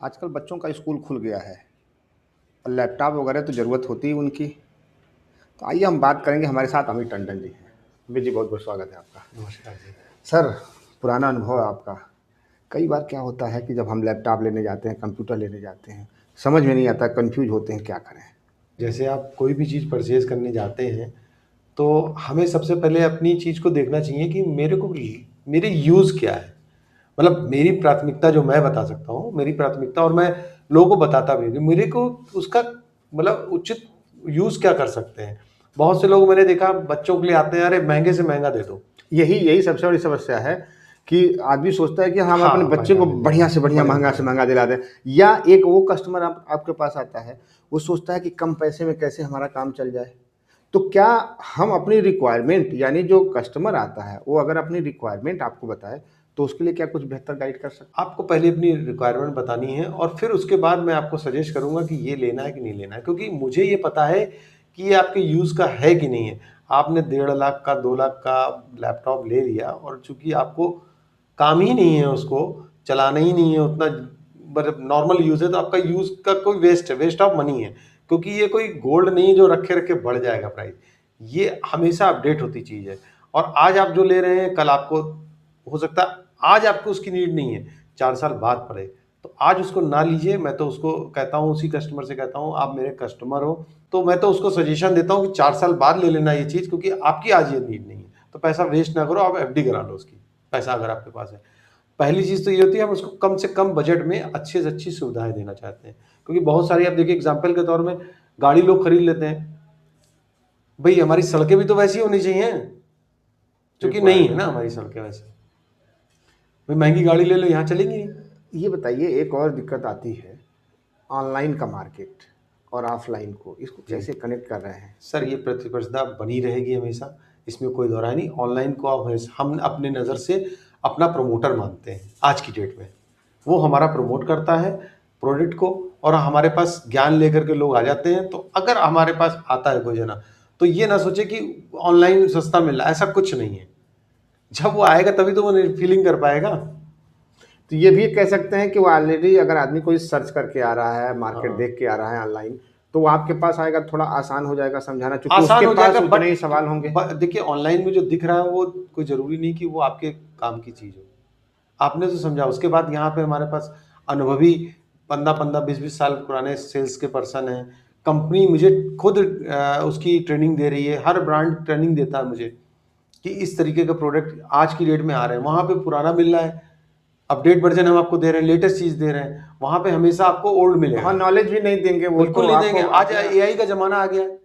आजकल बच्चों का स्कूल खुल गया है और लैपटॉप वगैरह तो ज़रूरत होती है उनकी। तो आइए हम बात करेंगे, हमारे साथ अमित टंडन जी हैं। अमित जी, बहुत बहुत स्वागत है आपका। नमस्कार जी। सर, पुराना अनुभव है आपका। कई बार क्या होता है कि जब हम लैपटॉप लेने जाते हैं, कंप्यूटर लेने जाते हैं, समझ में नहीं आता, कन्फ्यूज होते हैं क्या करें। जैसे आप कोई भी चीज़ परचेज़ करने जाते हैं, तो हमें सबसे पहले अपनी चीज़ को देखना चाहिए कि मेरे यूज़ क्या है? मतलब मेरी प्राथमिकता जो मैं बता सकता हूँ, मेरी प्राथमिकता और मैं लोगों को बताता भी हूँ कि मेरे को उसका मतलब उचित यूज़ क्या कर सकते हैं। बहुत से लोग मैंने देखा बच्चों के लिए आते हैं, अरे महँगे से महँगा दे दो। यही यही सबसे बड़ी समस्या है कि आदमी सोचता है कि हम अपने हाँ, बच्चे महँगा को मिल बढ़िया जाएगा, से बढ़िया, बढ़िया महंगा मिल से जाएगा। महंगा दिला दें। या एक वो कस्टमर आपके पास आता है, वो सोचता है कि कम पैसे में कैसे हमारा काम चल जाए। तो क्या हम अपनी रिक्वायरमेंट, यानी जो कस्टमर आता है वो अगर अपनी रिक्वायरमेंट आपको बताए, तो उसके लिए क्या कुछ बेहतर गाइड कर सकते आपको पहले अपनी रिक्वायरमेंट बतानी है और फिर उसके बाद मैं आपको सजेस्ट करूँगा कि ये लेना है कि नहीं लेना है, क्योंकि मुझे ये पता है कि ये आपके यूज़ का है कि नहीं है। आपने 1.5 लाख का 2 लाख का लैपटॉप ले लिया और चूंकि आपको काम ही नहीं है, उसको चलाना ही नहीं है उतना, मतलब नॉर्मल यूज़ है, तो आपका यूज़ का कोई वेस्ट है, वेस्ट ऑफ मनी है। क्योंकि ये कोई गोल्ड नहीं है जो रखे रखे बढ़ जाएगा प्राइस। ये हमेशा अपडेट होती चीज़ है और आज आप जो ले रहे हैं कल आपको हो सकता है आज आपको उसकी नीड नहीं है, 4 साल बाद पड़े। तो आज उसको ना लीजिए। मैं तो उसको कहता हूँ, उसी कस्टमर से कहता हूँ, आप मेरे कस्टमर हो तो मैं तो उसको सजेशन देता हूँ कि 4 साल बाद ले लेना ये चीज़, क्योंकि आपकी आज ये नीड नहीं है। तो पैसा वेस्ट ना करो, आप एफडी करा लो उसकी, पैसा अगर आपके पास है। पहली चीज़ तो ये होती है, हम उसको कम से कम बजट में अच्छी से अच्छी सुविधाएं देना चाहते हैं। क्योंकि बहुत सारी, आप देखिए एग्जाम्पल के तौर में, गाड़ी लोग खरीद लेते हैं, भाई हमारी सड़कें भी तो वैसी होनी चाहिए, क्योंकि नहीं है ना हमारी सड़कें वैसे। भाई महंगी गाड़ी ले लो, यहाँ चलेंगी नहीं। हैं। ये बताइए, एक और दिक्कत आती है, ऑनलाइन का मार्केट और ऑफलाइन को, इसको जी कैसे कनेक्ट कर रहे हैं। सर, ये प्रतिस्पर्धा बनी रहेगी हमेशा, इसमें कोई दो राय नहीं। ऑनलाइन को हम अपने नज़र से अपना प्रमोटर मानते हैं आज की डेट में। वो हमारा प्रमोट करता है प्रोडक्ट को और हमारे पास ज्ञान लेकर के लोग आ जाते हैं। तो अगर हमारे पास आता है कोई जना, तो ये ना सोचे कि ऑनलाइन सस्ता मिल रहा है, ऐसा कुछ नहीं है। जब वो आएगा तभी तो वो फीलिंग कर पाएगा। तो ये भी कह सकते हैं कि वो ऑलरेडी, अगर आदमी कोई सर्च करके आ रहा है, मार्केट हाँ, देख के आ रहा है ऑनलाइन, तो वो आपके पास आएगा, थोड़ा आसान हो जाएगा समझाना, क्योंकि आसान उसके हो पास जाएगा। उतने ही सवाल होंगे। देखिए ऑनलाइन में जो दिख रहा है वो कोई ज़रूरी नहीं कि वो आपके काम की चीज़ हो। आपने तो समझा, उसके बाद यहाँ पे हमारे पास अनुभवी 15-15, 20-20 साल पुराने सेल्स के पर्सन हैं। कंपनी मुझे खुद उसकी ट्रेनिंग दे रही है, हर ब्रांड ट्रेनिंग देता है मुझे कि इस तरीके का प्रोडक्ट आज की डेट में आ रहे हैं। वहाँ पे पुराना मिल रहा है, अपडेट वर्जन हम आपको दे रहे हैं, लेटेस्ट चीज़ दे रहे हैं। वहाँ पे हमेशा आपको ओल्ड हाँ, मिलेगा, नॉलेज भी नहीं देंगे वो बिल्कुल तो नहीं देंगे। आपको आज अपना। एआई का ज़माना आ गया है।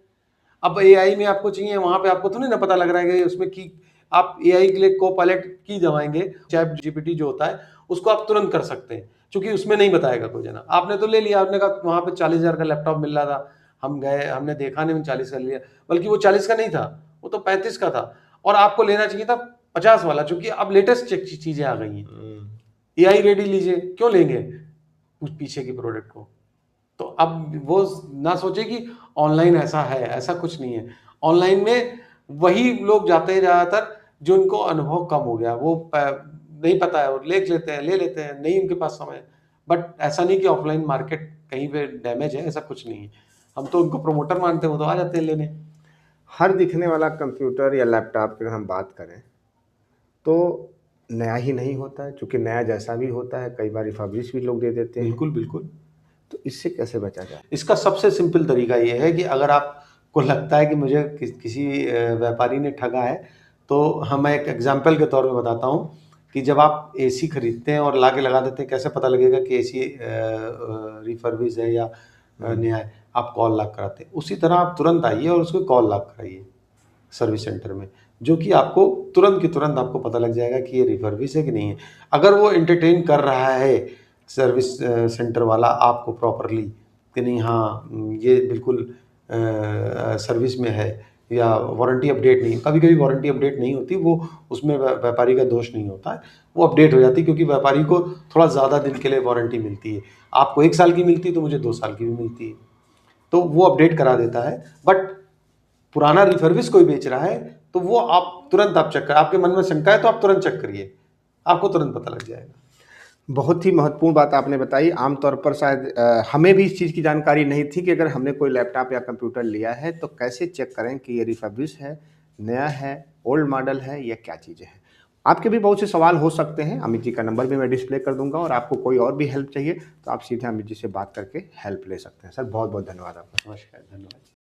अब एआई में आपको चाहिए, वहाँ पे आपको तो नहीं ना पता लग रहा है कि उसमें की आप एआई के लिए कोपायलट की दबाएँगे, चैट जीपीटी जो होता है, उसको आप तुरंत कर सकते हैं, क्योंकि उसमें नहीं बताएगा कोई जना। आपने तो ले लिया, आपने कहा वहाँ पे 40,000 का लैपटॉप मिल रहा था, हम गए, हमने देखा नहीं, 40 का लिया, बल्कि वो 40 का नहीं था, वो तो 35 का था और आपको लेना चाहिए था 50 वाला, क्योंकि अब लेटेस्ट चीज़ें आ गई हैं। एआई रेडी लीजिए, क्यों लेंगे उस पीछे की प्रोडक्ट को? तो अब वो ना सोचे कि ऑनलाइन ऐसा है, ऐसा कुछ नहीं है। ऑनलाइन में वही लोग जाते हैं ज़्यादातर जिनको अनुभव कम हो गया, वो नहीं पता है, वो ले लेते हैं, नहीं उनके पास समय है। बट ऐसा नहीं कि ऑफलाइन मार्केट कहीं पे डैमेज है, ऐसा कुछ नहीं है। हम तो उनको प्रमोटर मानते हैं, वो तो आ जाते हैं लेने। हर दिखने वाला कंप्यूटर या लैपटॉप की अगर हम बात करें, तो नया ही नहीं होता है, क्योंकि नया जैसा भी होता है कई बार रिफर्बिश भी लोग दे देते हैं। बिल्कुल, बिल्कुल। तो इससे कैसे बचा जाए। इसका सबसे सिंपल तरीका ये है कि अगर आपको लगता है कि मुझे किसी व्यापारी ने ठगा है, तो मैं एक एग्जांपल के तौर में बताता हूँ कि जब आप एसी खरीदते हैं और ला के लगा देते हैं, कैसे पता लगेगा कि एसी रिफर्बिश है या नया है? आप कॉल लॉक कराते हैं। उसी तरह आप तुरंत आइए और उसको कॉल लॉक कराइए सर्विस सेंटर में, जो कि आपको तुरंत की तुरंत आपको पता लग जाएगा कि ये रिफर्बिश है कि नहीं है। अगर वो एंटरटेन कर रहा है सर्विस सेंटर वाला आपको प्रॉपरली कि नहीं, हाँ ये बिल्कुल सर्विस में है, या वारंटी अपडेट नहीं, कभी कभी वारंटी अपडेट नहीं होती, वो उसमें व्यापारी का दोष नहीं होता है, वो अपडेट हो जाती है, क्योंकि व्यापारी को थोड़ा ज़्यादा दिन के लिए वारंटी मिलती है। आपको 1 साल की मिलती है तो मुझे 2 साल की भी मिलती है, तो वो अपडेट करा देता है। बट पुराना रिफर्बिश कोई बेच रहा है तो वो आप तुरंत आप चेक कर, आपके मन में शंका है तो आप तुरंत चेक करिए, आपको तुरंत पता लग जाएगा। बहुत ही महत्वपूर्ण बात आपने बताई। आमतौर पर शायद हमें भी इस चीज़ की जानकारी नहीं थी कि अगर हमने कोई लैपटॉप या कंप्यूटर लिया है तो कैसे चेक करें कि ये रिफर्बिश है, नया है, ओल्ड मॉडल है या क्या चीज़ें हैं। आपके भी बहुत से सवाल हो सकते हैं, अमित जी का नंबर भी मैं डिस्प्ले कर दूँगा और आपको कोई और भी हेल्प चाहिए तो आप सीधे अमित जी से बात करके हेल्प ले सकते हैं। सर बहुत-बहुत धन्यवाद आपका। नमस्कार, धन्यवाद।